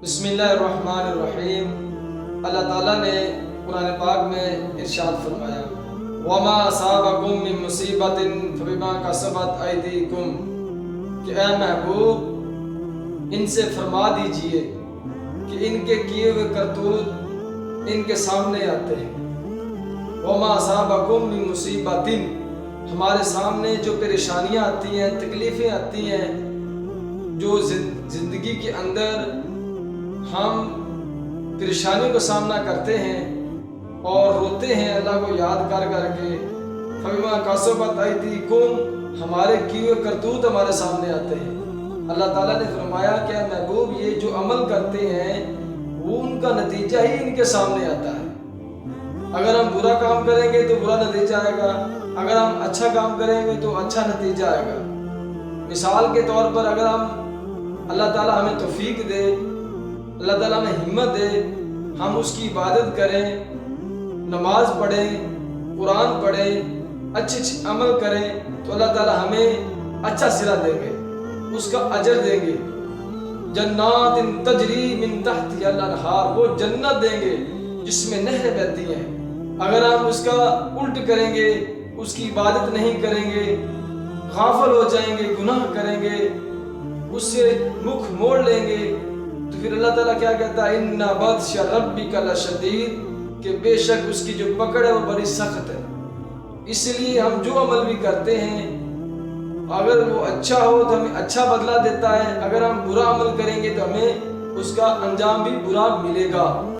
बिस्मिल्लाहिर्रहमानिर्रहीम। अल्लाह ताला ने कुरान पाक में इरशाद फरमाया, वमा असाबकुम मिन मुसीबतिन फबिमा कसबत अयदीकुम, कि ऐ महबूब इनसे फरमा दीजिए कि इनके किए हुए करतूत इनके सामने आते हैं। वमा असाबकुम मिन मुसीबतिन, हमारे सामने जो परेशानियाँ आती हैं, तकलीफ़ें आती हैं, जो ज़िंदगी के अंदर हम परेशानियों का सामना करते हैं और रोते हैं अल्लाह को याद कर करके, फबिमा कसबत अयदीकुम, हमारे किए हुए करतूत हमारे सामने आते हैं। अल्लाह ताला ने फरमाया कि महबूब ये जो अमल करते हैं वो उनका नतीजा ही इनके सामने आता है। अगर हम बुरा काम करेंगे तो बुरा नतीजा आएगा, अगर हम अच्छा काम करेंगे तो अच्छा नतीजा आएगा। मिसाल के तौर पर अगर हम अल्लाह ताला हमें तौफीक दे, अल्लाह ताला हमें हिम्मत दे, हम उसकी इबादत करें, नमाज पढ़ें, कुरान पढ़ें, अच्छे अमल करें, तो अल्लाह ताला हमें अच्छा सिला देंगे, उसका अजर देंगे। जन्नातिन तजरी मिन तहतिहल अनहार, वो जन्नत देंगे जिसमें नहरें बहती हैं। अगर हम उसका उल्ट करेंगे, उसकी इबादत नहीं करेंगे, गाफिल हो जाएंगे, गुनाह करेंगे, उससे मुख मोड़ लेंगे, तो फिर अल्लाह ताला क्या कहता है, इन्ना बत्श रब्बिका लशदीद, कि बेशक उसकी जो पकड़ है वो बड़ी सख्त है। इसलिए हम जो अमल भी करते हैं अगर वो अच्छा हो तो हमें अच्छा बदला देता है, अगर हम बुरा अमल करेंगे तो हमें उसका अंजाम भी बुरा मिलेगा।